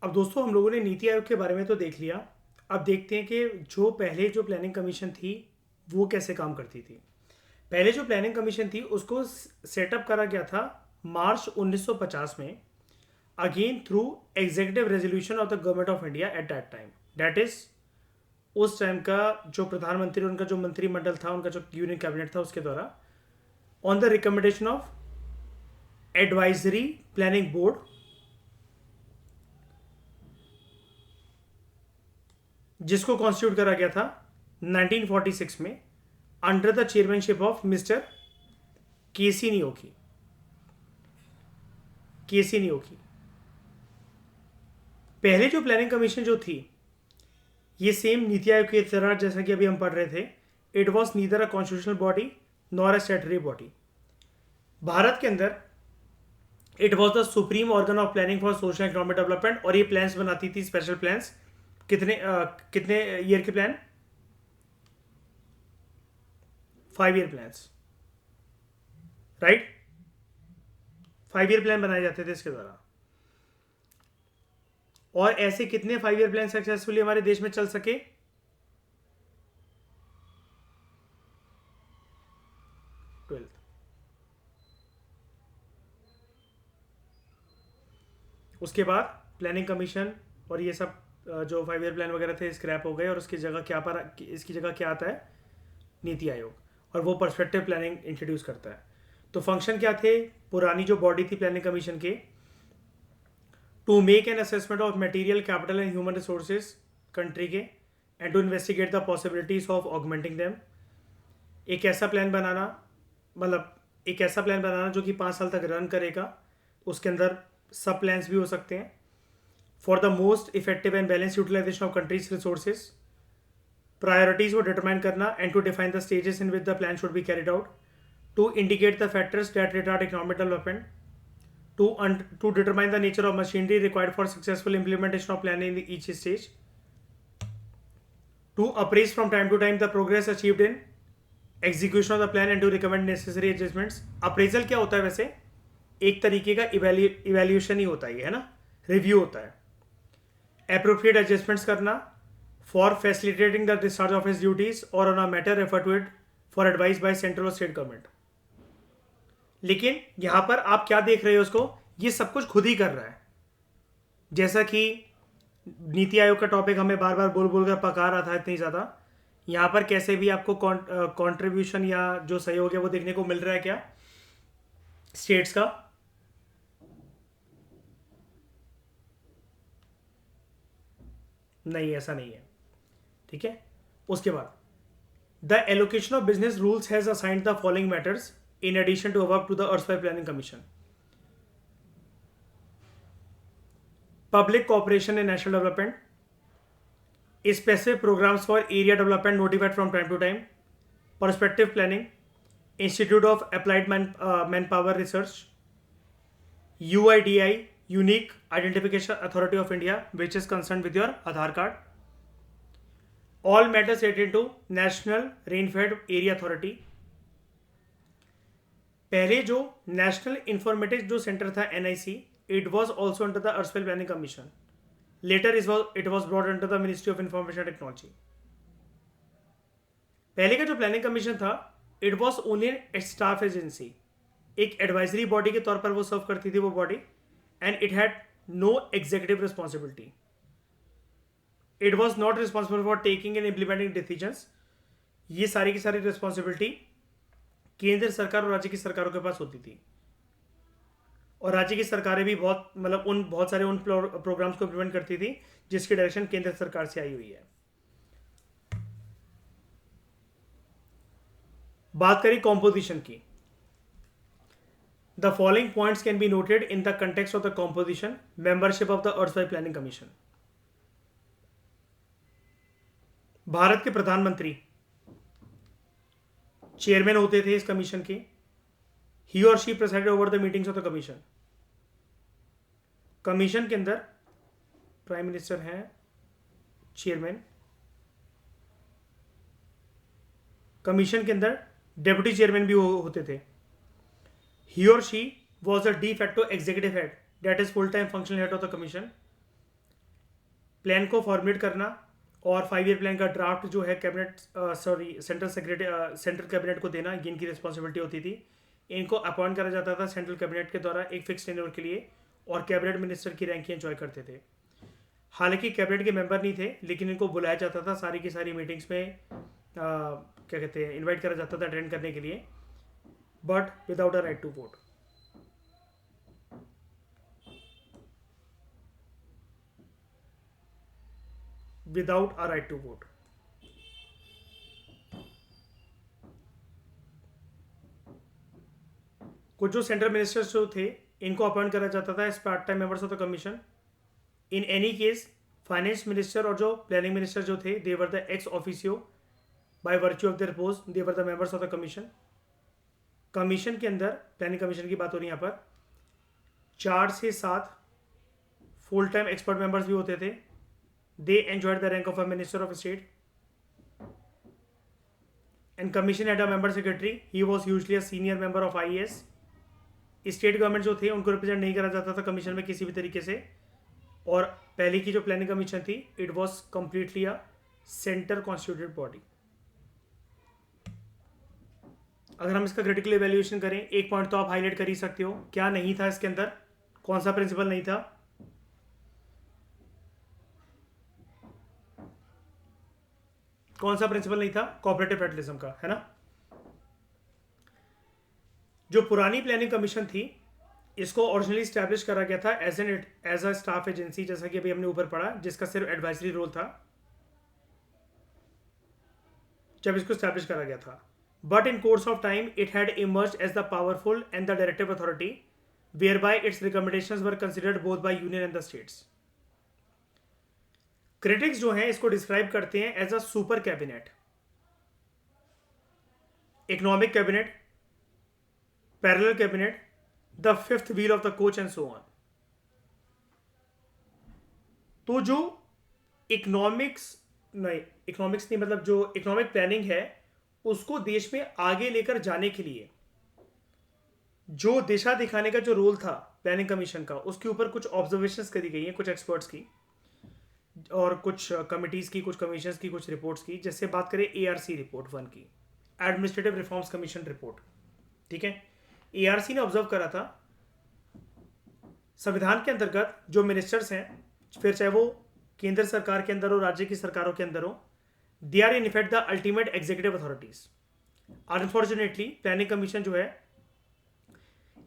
अब दोस्तों हम लोगों ने नीति आयोग के बारे में तो देख लिया। अब देखते हैं कि जो प्लानिंग कमीशन थी वो कैसे काम करती थी। पहले जो प्लानिंग कमीशन थी उसको सेटअप करा गया था मार्च 1950 में, again through executive resolution of the government of India at that time. That is उस टाइम का जो प्रधानमंत्री, उनका जो मंत्रिमंडल था, उनका जो यूनियन कैबिनेट था, उसके द्वारा on the recommendation of advisory planning board, जिसको कॉन्स्टिट्यूट करा गया था 1946 में under the chairmanship of mister K C Neogy. K C Neogy पहले जो प्लानिंग कमीशन जो थी, ये सेम नीति आयोग की तरह, जैसा कि अभी हम पढ़ रहे थे, it was neither a constitutional body nor a statutory body. Bharat के अंदर it was the supreme organ of planning for social economic development, और ये प्लान्स बनाती थी, स्पेशल प्लान्स। कितने ईयर के plan? 5 year plans, right. 5 year plan बनाए जाते थे इसके द्वारा। और ऐसे कितने 5 ईयर प्लान सक्सेसफुली हमारे देश में चल सके? 12। उसके बाद प्लानिंग कमीशन और ये सब जो 5 ईयर प्लान वगैरह थे स्क्रैप हो गए, और उसकी जगह इसकी जगह क्या आता है? नीति आयोग। और वो पर्सपेक्टिव प्लानिंग इंट्रोड्यूस करता है। तो फंक्शन क्या थे पुरानी जो बॉडी थी प्लानिंग कमीशन के? To make an assessment of material, capital and human resources country के, and to investigate the possibilities of augmenting them. एक ऐसा प्लान बनाना, मतलब एक ऐसा प्लान बनाना जो कि 5 साल तक रन करेगा। उसके अंदर सब प्लान्स भी हो सकते हैं। For the most effective and balance utilization of country's resources, priorities को डिटरमाइन करना, and to define the stages in which the plan should be carried out, to indicate the factors that retard economic development, to determine the nature of machinery required for successful implementation of plan in each stage, to appraise from time to time the progress achieved in execution of the plan and to recommend necessary adjustments। Appraisal क्या होता है वैसे? एक तरीके का evaluation ही होता है ना, रिव्यू होता है। अप्रोप्रिएट एडजस्टमेंट्स करना for facilitating the discharge of his duties और on a matter refer to it for advice by central और स्टेट गवर्नमेंट। लेकिन यहां पर आप क्या देख रहे हो? उसको ये सब कुछ खुद ही कर रहा है। जैसा कि नीति आयोग का टॉपिक हमें बार बार बोल बोल कर पका रहा था इतनी ज़्यादा, यहाँ पर कैसे भी आपको कंट्रीब्यूशन या जो सहयोग है वो देखने को मिल रहा है क्या? स्टेट्स का। नहीं, ऐसा नहीं है। ठीक है। उसके बाद the allocation of business rules has assigned the following matters in addition to above to the erstwhile planning commission. Public cooperation in national development, specific programs for area development notified from time to time, perspective planning, Institute of Applied Manpower Research, UIDI, Unique Identification Authority of India, which is concerned with your Aadhaar card, all matters related to National Rainfed Area Authority। पहले जो national informatics जो centre था NIC, it was also under the erstwhile planning commission. Later it was brought under the Ministry of Information Technology। पहले का जो planning commission था, it was only an staff agency, एक advisory body के तौर पर वो सर्व करती थी वो body, and it had no executive responsibility. It was not responsible for taking and implementing decisions. ये सारी की सारी रिस्पॉन्सिबिलिटी केंद्र सरकार और राज्य की सरकारों के पास होती थी। और राज्य की सरकारें भी बहुत सारे उन प्रोग्राम्स को इम्प्लीमेंट करती थी जिसकी डायरेक्शन केंद्र सरकार से आई हुई है। बात करें कॉम्पोजिशन की, the following points can be noted in the context of the composition membership of the erstwhile planning commission. Bharat के प्रधानमंत्री चेयरमैन होते थे इस कमीशन के। ही और she presided over the meetings of the commission. Commission के अंदर प्राइम मिनिस्टर हैं चेयरमैन। कमीशन के अंदर डेप्यूटी चेयरमैन भी होते थे। ही और she was a de facto executive head, that is full time functional head of the commission. Plan को फॉर्मुलेट करना और 5 ईयर प्लान का ड्राफ्ट जो है कैबिनेट सेंट्रल कैबिनेट को देना, ये इनकी रिस्पॉन्सिबिलिटी होती थी। इनको अपॉइंट करा जाता था सेंट्रल कैबिनेट के द्वारा एक फिक्स टेन्योर के लिए, और कैबिनेट मिनिस्टर की रैंक एंजॉय करते थे। हालांकि कैबिनेट के मेंबर नहीं थे, लेकिन इनको बुलाया जाता था सारी की सारी मीटिंग्स में, क्या कहते हैं, इनवाइट करा जाता था अटेंड करने के लिए, but without a right to vote. Without a right to vote. कुछ जो सेंट्रल मिनिस्टर्स जो थे, इनको अपॉइंट करा जाता था as part time members of the commission. In any case finance minister और जो प्लानिंग मिनिस्टर जो थे, they were the ex officio by virtue of their post, they were the members of the commission. Commission के अंदर, planning commission की बात हो रही है यहाँ पर, 4 से 7 फुल टाइम एक्सपर्ट मेंबर्स भी होते थे। They enjoyed the rank of a minister of state, and commission had a member secretary, he was usually a senior member of IAS. State government जो थे, उनको रिप्रेजेंट नहीं करा जाता था कमीशन में किसी भी तरीके से। और पहले की जो प्लानिंग कमीशन थी, it was completely a centre constituted body. अगर हम इसका क्रिटिकल इवैल्यूएशन करें, एक पॉइंट तो आप हाईलाइट कर ही सकते हो, क्या नहीं था इसके अंदर, कौन सा प्रिंसिपल नहीं था? कौन सा प्रिंसिपल नहीं था? कोऑपरेटिव फेडरलिज्म का, है ना। जो पुरानी प्लानिंग कमीशन थी, इसको ओरिजिनली स्टैब्लिश करा गया था एज अ स्टाफ एजेंसी, जैसा कि अभी हमने ऊपर पढ़ा, जिसका सिर्फ एडवाइजरी रोल था जब इसको स्टैब्लिश करा गया था। But in course of time it had emerged as the powerful and the directive authority, whereby its recommendations were considered both by union and the states. Critics जो हैं इसको describe करते हैं as a super cabinet, economic cabinet, parallel cabinet, the fifth wheel of the coach and so on. तो जो economics नहीं, मतलब जो इकोनॉमिक प्लानिंग है, उसको देश में आगे लेकर जाने के लिए जो दिशा दिखाने का जो रोल था प्लानिंग कमीशन का, उसके ऊपर कुछ ऑब्जर्वेशंस करी गई हैं कुछ एक्सपर्ट्स की और कुछ कमिटीज की, कुछ कमीशंस की, कुछ रिपोर्ट्स की। जैसे बात करें एआरसी रिपोर्ट 1 की, एडमिनिस्ट्रेटिव रिफॉर्म्स कमीशन रिपोर्ट, ठीक है। एआरसी ने ऑब्जर्व करा था संविधान के अंतर्गत जो मिनिस्टर्स हैं, फिर चाहे वो केंद्र सरकार के अंदर हो, राज्य की सरकारों के अंदर हो, they are in effect the ultimate executive authorities. Unfortunately planning commission जो है,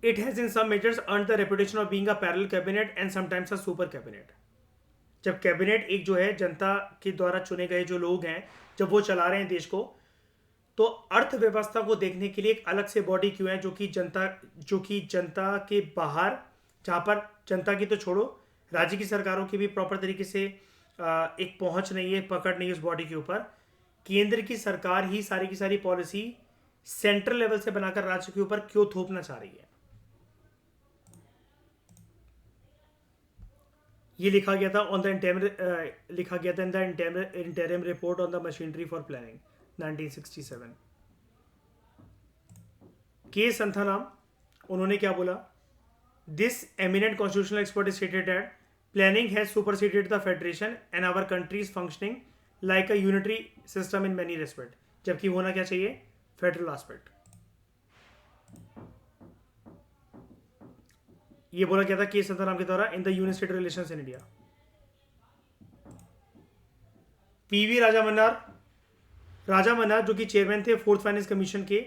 it has in some measures earn the reputation of being a parallel cabinet and sometimes a super cabinet. जब कैबिनेट एक जो है जनता के द्वारा चुने गए जो लोग हैं, जब वो चला रहे हैं देश को, तो अर्थव्यवस्था को देखने के लिए एक अलग से बॉडी क्यों है, जो कि जनता के बाहर, जहां पर जनता की तो छोड़ो, राज्य की सरकारों की भी प्रॉपर तरीके से एक पहुंच नहीं है, पकड़ नहीं है उस बॉडी के ऊपर। केंद्र की सरकार ही सारी की सारी पॉलिसी सेंट्रल लेवल से बनाकर राज्य के ऊपर क्यों थोपना चाह रही है, ये लिखा गया था in the interim report on the machinery for planning 1967। K Santhanam, उन्होंने क्या बोला? This eminent constitutional expert stated that planning has superseded the federation and our country is functioning like a unitary system in many respect. जबकि होना क्या चाहिए? Federal aspect. ये बोला गया था के संथानाम के द्वारा in the union state relations in India. P V Raja Mannar जो कि चेयरमैन थे 4th फाइनेंस कमीशन के,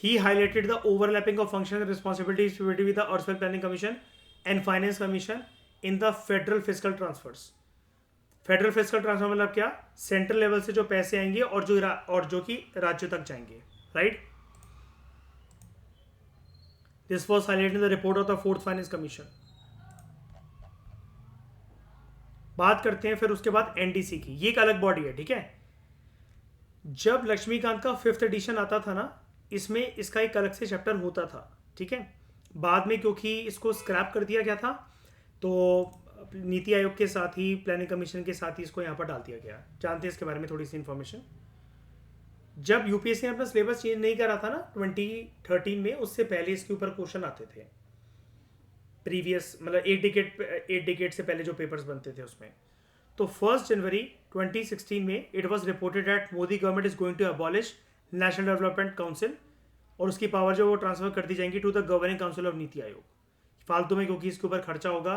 he highlighted the overlapping of functions and responsibilities between the erstwhile planning commission and finance commission in the federal fiscal transfers। Federal fiscal transfer मतलब क्या? Central level से जो पैसे आएंगे और जो कि राज्यों तक जाएंगे, right. This was highlighted in the report of the 4th finance commission. बात करते हैं फिर उसके बाद एनडीसी की। ये एक अलग बॉडी है, ठीक है। जब लक्ष्मीकांत का 5th एडिशन आता था ना, इसमें इसका एक अलग से चैप्टर होता था, ठीक है। बाद में क्योंकि इसको स्क्रैप कर दिया गया था, तो नीति आयोग के साथ ही, प्लानिंग कमीशन के साथ ही इसको यहाँ पर डाल दिया गया। जानते हैं इसके बारे में थोड़ी सी इन्फॉर्मेशन? जब यूपीएससी ने अपना सिलेबस चेंज नहीं करा था ना 2013 में, उससे पहले इसके ऊपर क्वेश्चन आते थे प्रीवियस, मतलब 8 डिकेड से पहले जो पेपर्स बनते थे उसमें। तो 1 जनवरी 2016 में it was reported that Modi government is going to abolish national development council और उसकी पावर जो वो ट्रांसफर कर दी जाएंगी to the governing council of NITI Aayog फालतू में, क्योंकि इसके ऊपर खर्चा होगा,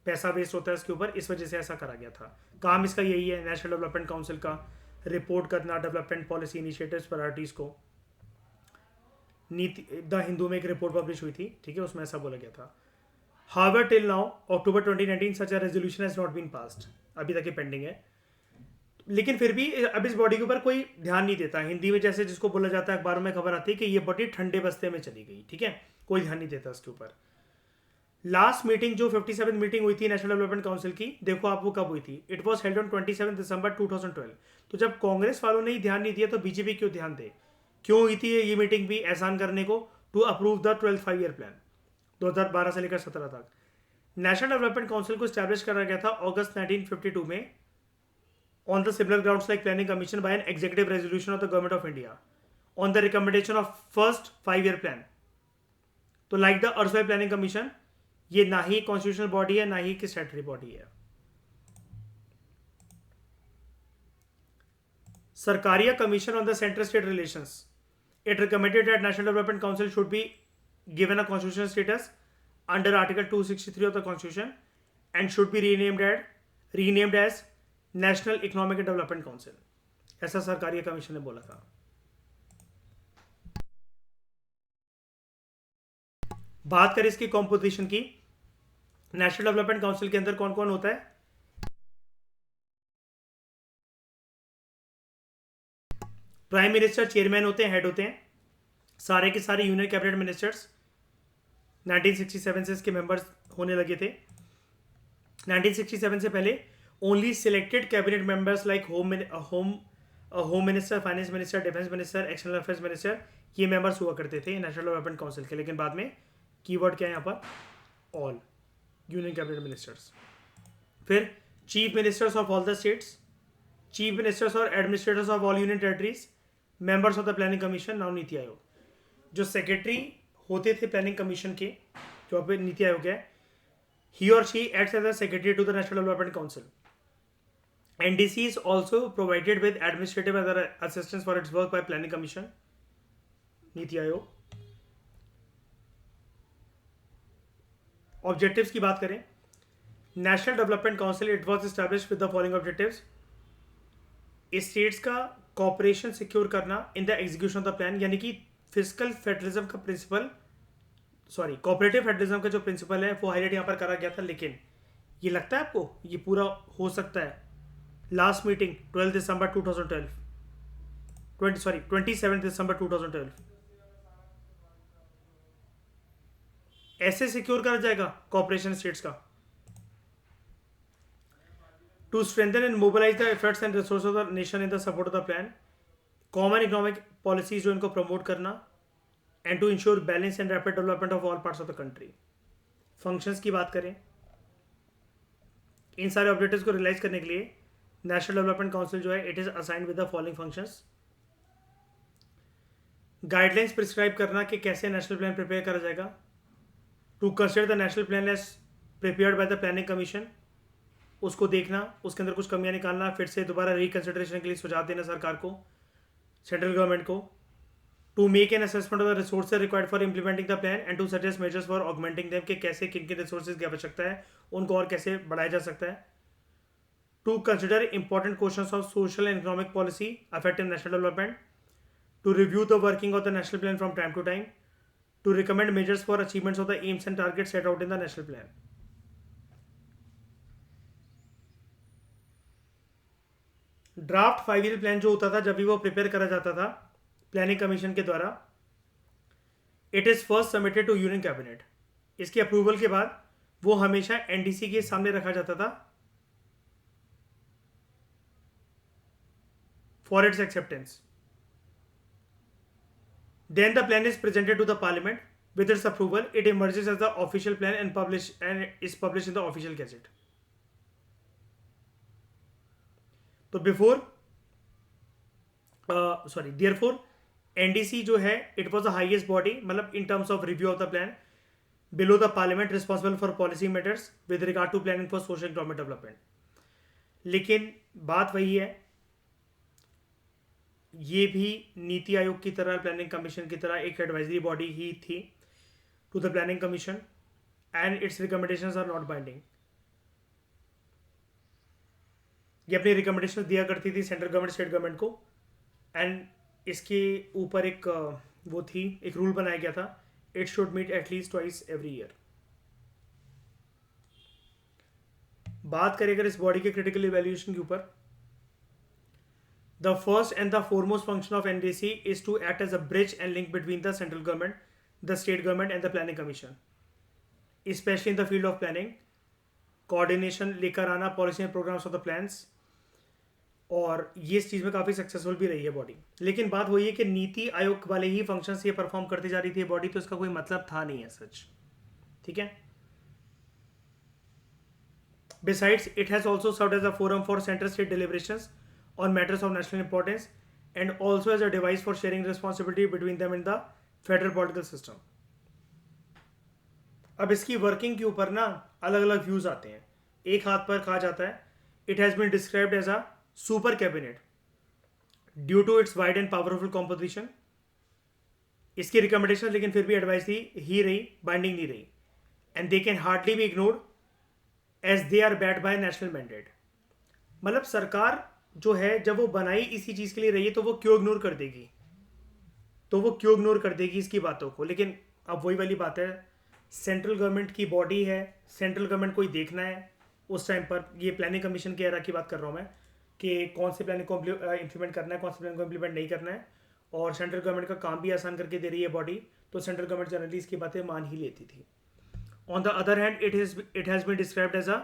पैसा वेस्ट होता है इसके ऊपर, इस वजह से ऐसा करा गया था। काम इसका यही है, नेशनल डेवलपमेंट काउंसिल का रिपोर्ट करना डेवलपमेंट पॉलिसी इनिशिएटिव्स प्रायोरिटीज़ को। नीति द हिंदू में एक रिपोर्ट पब्लिश हुई थी, ठीक है, उसमें ऐसा बोला गया था। However till now October 2019 such a resolution has not been passed, अभी तक ये पेंडिंग है। लेकिन फिर भी अब इस बॉडी के ऊपर कोई ध्यान नहीं देता। हिंदी में जैसे जिसको बोला जाता है, अखबारों में खबर आती है कि ये बॉडी ठंडे बस्ते में चली गई, ठीक है, कोई ध्यान नहीं देता इसके ऊपर। लास्ट मीटिंग जो 57 मीटिंग हुई थी नेशनल डेवलपमेंट काउंसिल की, देखो आप वो कब हुई थी। इट वॉज हेल्ड ऑन 27 दिसंबर 2012। तो जब कांग्रेस वालों ने ही ध्यान नहीं दिया तो बीजेपी क्यों ध्यान दे? क्यों हुई थी ये मीटिंग भी? एहसान करने को, to approve the 12th 5-year plan 2012 से लेकर 17 तक। नेशनल डेवलपमेंट काउंसिल को स्टैब्लिश करा गया था अगस्त 1952 में on the similar grounds like planning commission by an executive resolution of the government of India on the recommendation of first 5-year plan. तो like the erstwhile planning commission, ये ना ही constitutional body है ना ही कि स्टैट्यूटरी बॉडी है। Sarkaria commission on the central state relations, it recommended that national development council should be given a constitutional status under article 263 of the constitution and should be renamed as national economic and development council, ऐसा Sarkaria commission ने बोला था। बात करें इसकी composition की, national development council के अंदर कौन कौन होता है? प्राइम मिनिस्टर चेयरमैन होते हैं, हेड होते हैं, सारे के सारे यूनियन कैबिनेट मिनिस्टर्स 1967 से इसके मेंबर्स होने लगे थे। 1967 से पहले only selected cabinet members like home minister, finance minister, defence minister, external affairs minister, ये मेंबर्स हुआ करते थे नेशनल डेवलपमेंट काउंसिल के। लेकिन बाद में कीवर्ड क्या है यहाँ पर? All union cabinet ministers. फिर chief ministers of all the states, chief ministers और administrators of all union territories, members of the planning commission now NITI Aayog. जो सेक्रेटरी होते थे प्लानिंग कमीशन के, जो अब नीति आयोग है, he or she acts as a secretary to the National Development Council. NDC is also provided with administrative and other assistance for its work by Planning Commission, NITI Aayog. Objectives की बात करें, national development council it was established with the following objectives. States का corporation secure करना in the execution of the plan, यानी कि physical federalism का principal, cooperative federalism का जो प्रिंसिपल है वो हाईलाइट यहाँ पर करा गया था। लेकिन ये लगता है आपको ये पूरा हो सकता है? लास्ट मीटिंग 27 दिसंबर 2012 ऐसे सिक्योर करा जाएगा कॉपरेशन स्टेट्स का? To strengthen and mobilise the efforts and resource of the nation in the support of the plan, common economic policies जो इनको प्रमोट करना, and to ensure balance and rapid development of all parts of the country. Functions की बात करें, इन सारे objectives को realise करने के लिए नेशनल डेवलपमेंट काउंसिल जो है it is assigned with the following functions. Guidelines prescribe करना कि कैसे नेशनल प्लान प्रिपेयर करा जाएगा। To consider the national plan as prepared by the planning commission, उसको देखना, उसके अंदर कुछ कमियां निकालना, फिर से दोबारा रिकंसिडरेशन के लिए सुझाव देना सरकार को, सेंट्रल गवर्नमेंट को। To make an assessment of the resources required for implementing the plan and to suggest measures for augmenting them, कि कैसे किन किन रिसोर्सेज की आवश्यकता है, उनको और कैसे बढ़ाया जा सकता है। To consider important questions of social and economic policy affecting national development. To review the working of the national plan from time to time. To recommend measures for achievements of the aims and targets set out in the national plan. Draft 5-year plan जो होता था जब भी वो prepare करा जाता था planning commission के द्वारा, it is first submitted to union cabinet. इसके अप्रूवल के बाद वो हमेशा एनडीसी के सामने रखा जाता था for its acceptance. Then the plan is presented to the parliament with its approval, it emerges as the official plan and is publish in the official gazette. तो देयरफॉर एनडीसी जो है it was the highest body, मतलब in terms of review of the plan, below the parliament, responsible for policy matters with regard to planning for social economic development. लेकिन बात वही है, ये भी नीति आयोग की तरह, प्लानिंग कमीशन की तरह एक एडवाइजरी बॉडी ही थी to the planning commission, and its recommendations are not binding. ये अपनी रिकमेंडेशन दिया करती थी सेंट्रल गवर्नमेंट, स्टेट गवर्नमेंट को, एंड इसके ऊपर एक वो थी, एक रूल बनाया गया था, it should meet at least twice every year. बात करें अगर इस बॉडी के क्रिटिकल इवैल्यूएशन के ऊपर, the first and the foremost function of NDC is to act as a bridge and link between the central government, the state government and the planning commission, especially in the field of planning, coordination लेकर आना policy and programmes of the plans, और ये इस चीज़ में काफ़ी successful भी रही है बॉडी। लेकिन बात वही है कि नीति आयोग वाले ही फंक्शंस ये परफॉर्म करती जा रही थी बॉडी, तो इसका कोई मतलब था नहीं है सच, ठीक है। Besides, it has also served as a forum for center-state deliberations on matters of national importance, and also as a device for sharing responsibility between them in the federal political system. अब इसकी working के ऊपर ना अलग अलग views आते हैं। एक हाथ पर कहा जाता है it has been described as a super cabinet due to its wide and powerful composition. इसकी रिकमेंडेशन लेकिन फिर भी एडवाइस ही रही, बाइंडिंग नहीं रही, and they can hardly be ignored as they are backed by national mandate. मतलब सरकार जो है जब वो बनाई इसी चीज़ के लिए रही है, तो वो क्यों इग्नोर कर देगी, इसकी बातों को। लेकिन अब वही वाली बात है, सेंट्रल गवर्नमेंट की बॉडी है, सेंट्रल गवर्नमेंट को ही देखना है उस टाइम पर। ये प्लानिंग कमीशन की एरा की बात कर रहा हूँ मैं, कि कौन से प्लानिंग को इम्प्लीमेंट करना है, कौन से प्लानिंग को इम्प्लीमेंट नहीं करना है, और सेंट्रल गवर्नमेंट का काम भी आसान करके दे रही है बॉडी, तो सेंट्रल गवर्नमेंट जनरली इसकी बातें मान ही लेती थी। On the other hand it has been described as a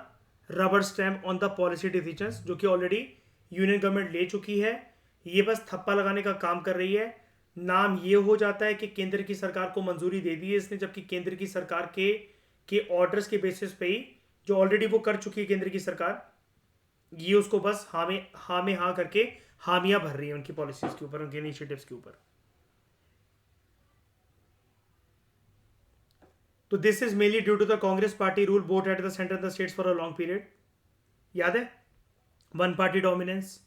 rubber stamp on the policy decisions, जो कि ऑलरेडी यूनियन गवर्नमेंट ले चुकी है, ये बस थप्पा लगाने का काम कर रही है। नाम ये हो जाता है कि केंद्र की सरकार को मंजूरी दे दी है इसने, जबकि केंद्र की सरकार के ऑर्डर्स के बेसिस पे ही जो ऑलरेडी वो कर चुकी है केंद्र की सरकार, ये उसको बस हाँ में हाँ करके हामियां भर रही है उनकी पॉलिसीज के ऊपर, उनके इनिशिएटिव्स के ऊपर। तो this is mainly due to the Congress party rule both at the centre and the states for a long period. याद है वन पार्टी डोमिनेंस,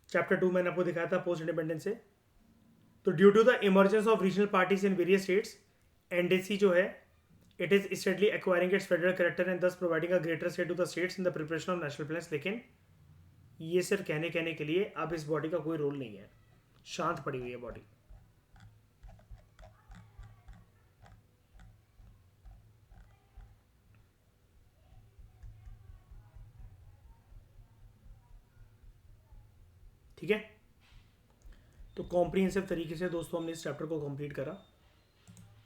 चैप्टर 2 मैंने आपको दिखाया था पोस्ट इंडिपेंडेंस से। तो due to the emergence of regional parties in various states, NDC जो है it is steadily acquiring its federal character and thus providing a greater state to the states in the preparation of national plans. लेकिन ये सिर्फ कहने के लिए, अब इस बॉडी का कोई रोल नहीं है, शांत पड़ी हुई है बॉडी। ठीक है, तो कॉम्प्रिहेंसिव तरीके से दोस्तों हमने इस चैप्टर को कंप्लीट करा।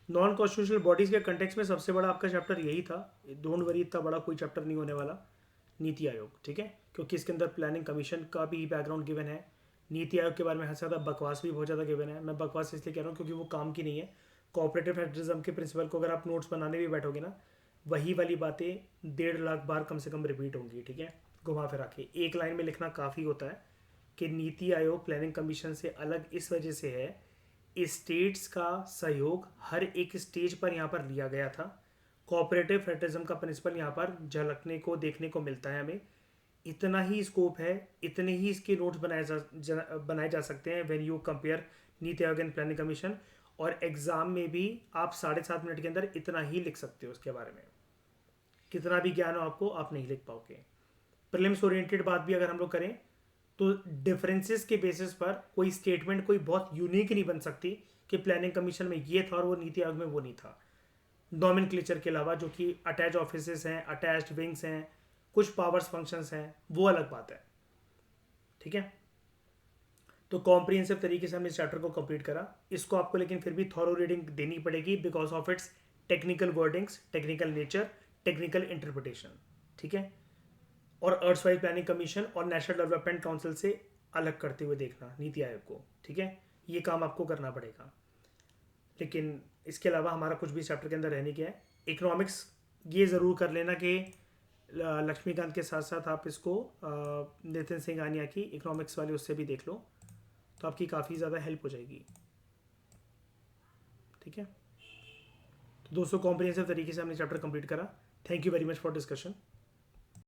नॉन कॉन्स्टिट्यूशनल बॉडीज़ के कंटेक्स में सबसे बड़ा आपका चैप्टर यही था। डोंट वरी, इतना बड़ा कोई चैप्टर नहीं होने वाला नीति आयोग, ठीक है, क्योंकि इसके अंदर प्लानिंग कमीशन का भी बैकग्राउंड गिवन है, नीति आयोग के बारे में हद से ज़्यादा बकवास भी बहुत ज़्यादा गिवन है। मैं बकवास इसलिए कह रहा हूँ क्योंकि वो काम की नहीं है। कोऑपरेटिव फेडरलिज्म के प्रिंसिपल को अगर आप नोट्स बनाने भी बैठोगे ना, वही वाली बातें 1.5 लाख बार कम से कम रिपीट होंगी, ठीक है, घुमा फिरा के। एक लाइन में लिखना काफ़ी होता है कि नीति आयोग प्लानिंग कमीशन से अलग इस वजह से है, स्टेट्स का सहयोग हर एक स्टेज पर यहाँ पर लिया गया था। कोऑपरेटिव फेडरलिज्म का प्रिंसिपल यहाँ पर झलकने को, देखने को मिलता है हमें। इतना ही स्कोप है, इतने ही इसके नोट्स बनाए जा सकते हैं when you compare NITI Aayog and planning commission. और एग्जाम में भी आप 7.5 मिनट के अंदर इतना ही लिख सकते हो उसके बारे में। कितना भी ज्ञान हो आपको, आप नहीं लिख पाओगे। प्रीलिम्स ओरिएंटेड बात भी अगर हम लोग करें तो डिफरेंसेस के बेसिस पर कोई स्टेटमेंट कोई बहुत यूनिक नहीं बन सकती कि प्लानिंग कमीशन में ये था और वो नीति आयोग में वो नहीं था। नॉमेनक्लेचर के अलावा, जो कि अटैच ऑफिसेस हैं, अटैच्ड विंग्स हैं, कुछ पावर्स फंक्शंस हैं, वो अलग बात है, ठीक है। तो कॉम्प्रिहेंसिव तरीके से हमने इस चैप्टर को कंप्लीट करा। इसको आपको लेकिन फिर भी थॉरो रीडिंग देनी पड़ेगी because of its technical wordings, technical nature, technical interpretation, ठीक है। और अर्थ वाइज प्लानिंग कमीशन और नेशनल डेवलपमेंट काउंसिल से अलग करते हुए देखना नीति आयोग को, ठीक है, ये काम आपको करना पड़ेगा। लेकिन इसके अलावा हमारा कुछ भी चैप्टर के अंदर रहने के है। इकोनॉमिक्स ये ज़रूर कर लेना कि लक्ष्मीकांत के साथ साथ आप इसको नितिन सिंह आनिया की इकोनॉमिक्स वाले उससे भी देख लो, तो आपकी काफ़ी ज़्यादा हेल्प हो जाएगी, ठीक है। तो दोस्तों कॉम्प्रिहेंसिव तरीके से हमने चैप्टर कंप्लीट करा। Thank you very much for discussion.